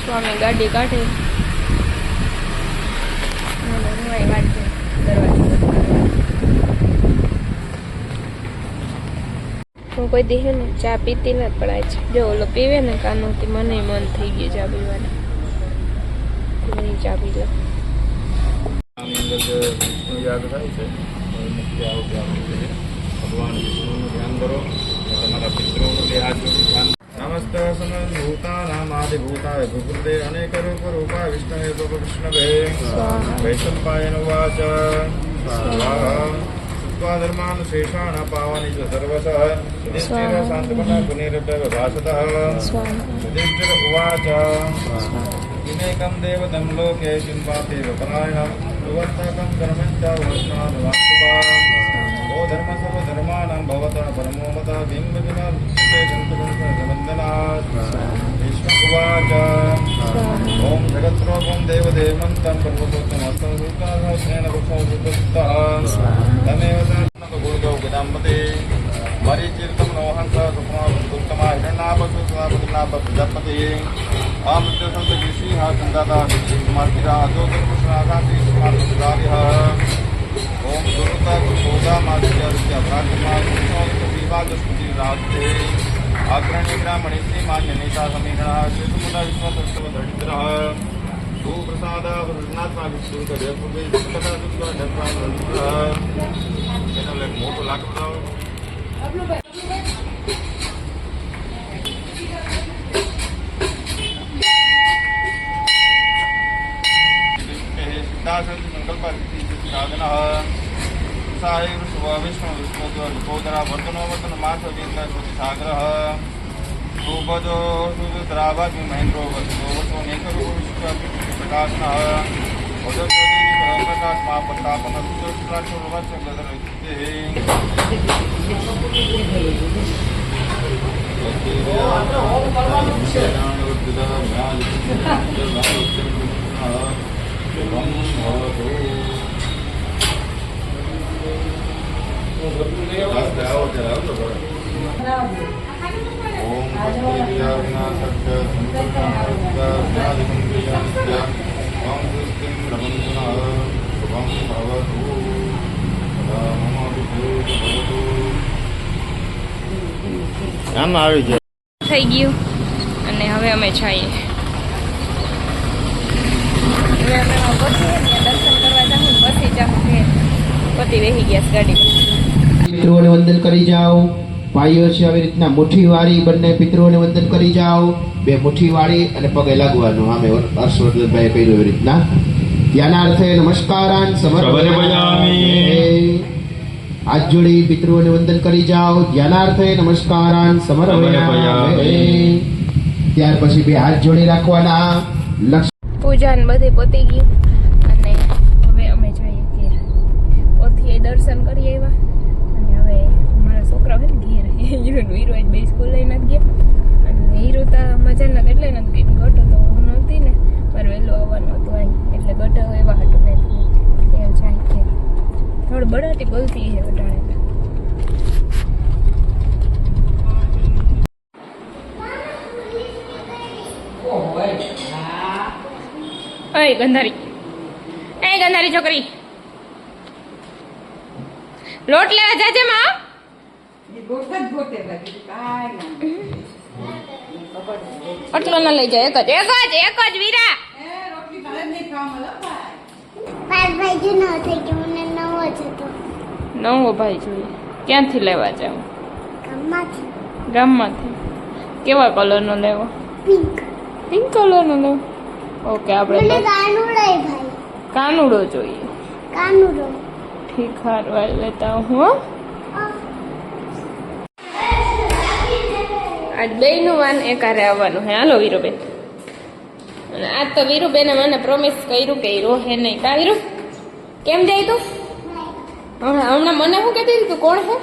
સ્વામી ગાડી કાઢે કાઢે હું કોઈ દી હે ને ચા પીતી ન પડાય છે જો ઓલો પીવે ને કાનોથી મને મન થઈ ગયું ચા પીવાનું ચા પી લો યાદ થાય છે ભગવાન વિષ્ણુનું ધ્યાન કરો તમારા પિતૃઓનું લિહાજ ધ્યાન નમસ્તે સમભૂતાનામાદિભૂતાય ભૂકૃતે અનેક રૂપ રૂપાય વિષ્ણવે વિષ્ણવે વૈશંપાયન ઉવાચ સ્વાહા ધર્માન શેષાણ પાવાની ચ સર્વશ યુધિષ્ઠિર શાંતપના પુનીરભાષતઃ યુધિષ્ઠિર ઉવાચ વિનેકમ દેવતમ લોકે ચિંપાતિ પરાયણમ સુવર્તકમ કર્મંચાવસ્નાદવાસ્તુભા ઓ ધર્મ સર્વ ધર્માનાં ભવતઃ પરમો મતઃ બિંબ વિના તે જંતુવંદનાत् વિષ્ણુ ઉવાચ ઓમ જગત્રોપમ દેવદેવમંતં પર્વતોત્તમસ્તં સુકાસહસ્રેણ વૃક્ષોત્તઃ તમેવ ગુણગૌ ગદામ્પતે મરીચિર્તમ નોહંસ સુપ્રમા હિરણ્યાભસુ સદાપતિનાભ પ્રજાપતિ અમૃત્ય સંત ઋષિ સંદાતા કુમારતિરા અજોધર્મશ્રાગાતિ કુમારતિરારિહ ઓમ ગુરુતા ગુરુદા માધ્ય પ્રાર્થના વિવાદસ્મૃતિ રાજતે અગ્રણી બ્રાહ્મણી શ્રીમાન્ય નેતા સમીરણા શ્રીમુદા વિશ્વતસ્વ દરિદ્ર સુપ્રસાદા વૃદ્ધનાથમાં વિષ્ણુ દેવપુરે કથા દુર્ગા ઢક્રા ચેનલ એક મોટો લાખ બનાવો સંકલ્પ સાધન સાહે વિષ્ણુ વિષ્ણુદરા વર્તનો વર્તન માથ સાગર સુભજો સુદ્રાવાજી મહેન્દ્રો વસો નેકરો પ્રકાશન પ્રકાશ મા પ્રતાપન આમાં આવી જાય થઈ ગયું અને હવે અમે છાઈએ હવે અમે દર્શન કરવા જાઉં પછી જાઉં પતિ વેહી ગયા ગાડી પિતૃઓને વંદન કરી જાઓ ભાઈઓ છે આવી રીતના મુઠ્ઠી વાળી બંને પિતૃઓને વંદન કરી જાઓ બે મુઠ્ઠી વાળી અને પગે લાગવાનું આમે હર્ષવર્ધનભાઈ કહ્યું એવી રીતના ધ્યાનાર્થે નમસ્કારાન સમર્પયામિ હાથ જોડી પિતૃઓને વંદન કરી જાઓ ધ્યાનાર્થે નમસ્કારાન સમર્પયામિ ત્યાર પછી બે હાથ જોડી રાખવાના પૂજા ને બધે પતી ગયું અને હવે અમે જઈએ ઘેર ઓથી દર્શન કરી આવ્યા અને હવે મારા છોકરા હોય ને ઘેર હીરો હીરો બે સ્કૂલ લઈને જ ગયા અને હીરો તો મજા નથી એટલે નથી ગઈ ગટો તો હું નહોતી ને મારે વહેલું આવવાનું હતું અહીં એટલે ગટો એવા હતું ને એમ જાય છે થોડું બડાટી બોલતી છે વટાણે ગંધારી છોકરી લોટ લેવા જાજે માં આટલો ના લઈ જાય એક જ વીરા નવો ભાઈ જોઈએ ક્યાંથી લેવા જાવ ગામમાંથી કેવા કલર નો લેવો પિંક કલર નો લેવો ઓકે આપણે કાનુડો જોઈએ ઠીક હારવા લેતા હું આજ બેયનું વાન એકારે આવવાનું હે હાલો વીરુબેન અને આજ તો વીરુબેને મને પ્રોમિસ કર્યું કે રોહે નહીં કા વીરુ કેમ જાય તું હમણાં મને શું કહેતી તું કોણ હે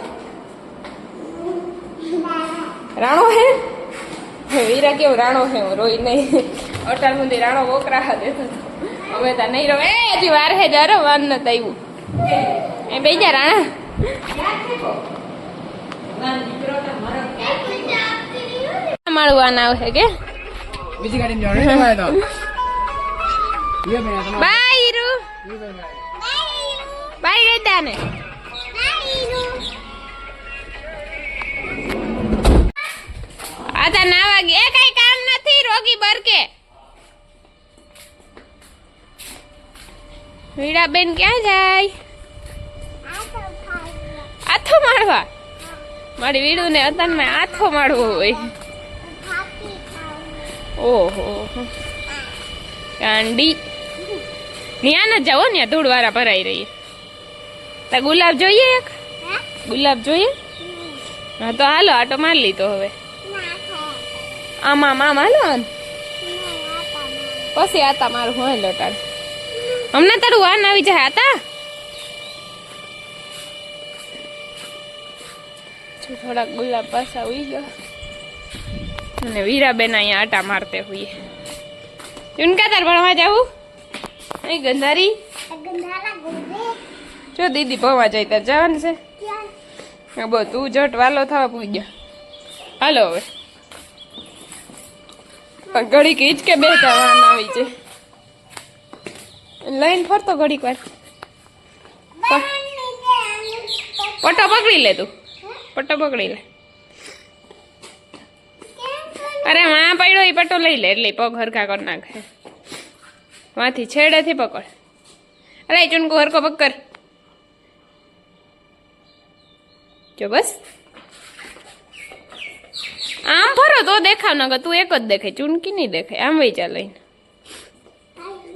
રાણો હે વીરા કેવું રાણો હે હું રોઈ નહીં અટાણ સુધી રાણો વોકરા દેતો હવે તા નહીં રહે હજી વાર હે જારો વાન નથી આવ્યું એ બે જા રાણા મારું વાન આવશે કે બીજી ગાડી જવાનું તમારે તો બાય ઈરુ બાય ગઈતા ને આતા ના વાગે એ કઈ કામ નથી રોગી બરકે વીરા બેન ક્યાં જાય આથો મારવા મારી વીડું ને અતનમાં આથો મારવો હોય ઓહો કાંડી ન્યા ન જાઓ ને ધૂળવાળા ભરાઈ રહી તા ગુલાબ જોઈએ એક ગુલાબ જોઈએ હા તો હાલો આટો માર લીધો હવે આમાં હાલો આમ પછી આતા મારું હોય લોટાડ હમણાં તારું વાન આવી જાય આતા થોડાક ગુલાબ પાછા ઉઈ ગયો અને વીરાબેન અહીંયા આટા મારતે હોઈએ ચુનકા તાર ભણવા જાવું અહીં ગંધારી જો દીદી ભણવા જાય તાર જવાનું છે હા બો તું જટ વાલો થવા પૂગ્યો હાલો હવે પણ ઘડીક હિચકે બે વાન આવી છે લઈને ફરતો ઘડીક વાર પટ્ટો પકડી લે તું પટ્ટો પકડી લે અરે માં પડ્યો એ પટ્ટો લઈ લે એટલે પગ હરખા કરી નાખે વાથી છેડેથી પકડ અરે ચૂનકુ હરકો પકડ જો બસ આમ ફરો તો દેખાવ ન તું એક જ દેખાય ચૂનકી નહીં દેખાય આમ વહી ચાલ લઈને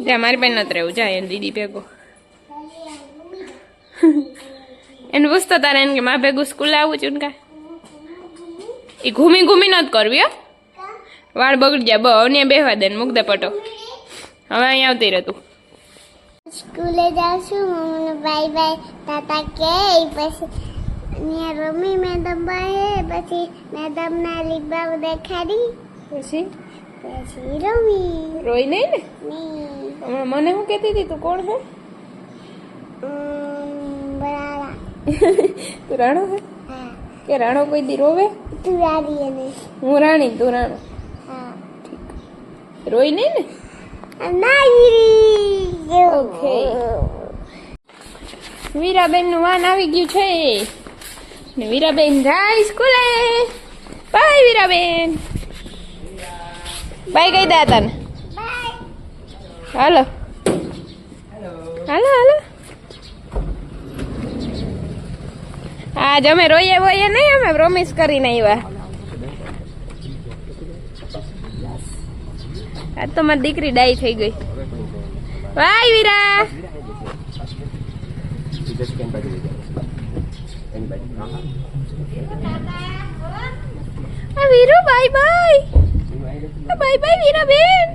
ત્યાં મારી બેન નથી રહેવું જાય એને દીદી ભેગો એને પૂછતો તારે એને કે માં ભેગું સ્કૂલે આવું ચૂનકા એ ઘૂમી ઘૂમી નથી કરવી હો વાળ બગડી જાય બહુ અન્ય બેહવા દે ને મૂક દે પટો હવે અહીંયા આવતી રહે તું સ્કૂલે જાઉં છું મમ્મીને બાય બાય તાતા કે પછી અહીંયા રમી મેડમ બાય પછી મેડમના લીબાવ દેખાડી પછી રમી રોઈ નહીં ને નહીં હમણાં મને શું કહેતી હતી તું કોણ હે બરાબર તું રાણો હે હા કે રાણો કોઈ દી રોવે તું રાડી એને હું રાણી તું રાણો હા રોઈ નહીં ને નાઈ ઓકે વીરાબેન નું વાન આવી ગયું છે ને વીરાબેન જાય સ્કૂલે બાય વીરાબેન બાય કઈ દે તને હાલો હાલો હાલો આજ અમે રોઈએ વોઈએ નહીં અમે પ્રોમિસ કરીને આવ્યા આજ તો મારી દીકરી ડાઈ થઈ ગઈ bye Veera Viru bye bye bye bye Veera બેન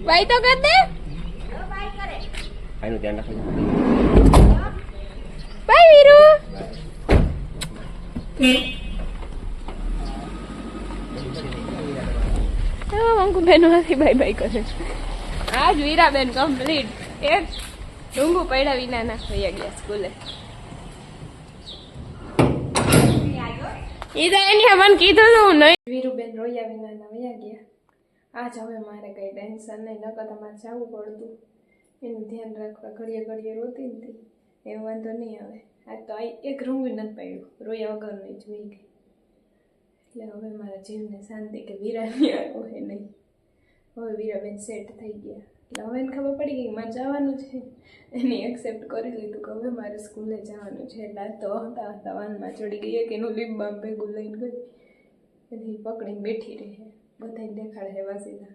બાય તો કર દે બાય વીરુ મંકુ બેન માંથી બાય બાય કરે આજ વીરા બેન કમ્પ્લીટ એક ડુંગુ પડ્યા વિના ના વયા ગયા સ્કૂલે ઈ તો એની મને કીધું તું નહીં વીરુબેન રોયા વિના ના વયા ગયા આજ હવે મારે કઈ ટેન્શન નહીં નકર તમારે જવું પડતું એનું ધ્યાન રાખવા ઘડીએ ઘડીએ રોતી નથી એવો વાંધો નહીં આવે આજ તો એક રૂંગું નથી પડ્યું રોયા વગર નહીં જોઈ ગઈ એટલે હવે મારા જીવને શાંતિ કે વીરા નહીં આવ્યો હે નહીં હવે વીરાબેન સેટ થઈ ગયા એટલે હવે એને ખબર પડી ગઈ કે મારે જવાનું છે એની એક્સેપ્ટ કરી લીધું કે હવે મારે સ્કૂલે જવાનું છે એટલે આજ તો હતા હતા વાનમાં ચડી ગઈ કે એનું લીપ બામ ભેગું લઈને ગઈ એથી પકડીને બેઠી રહી બધાને દેખાડે વાસીના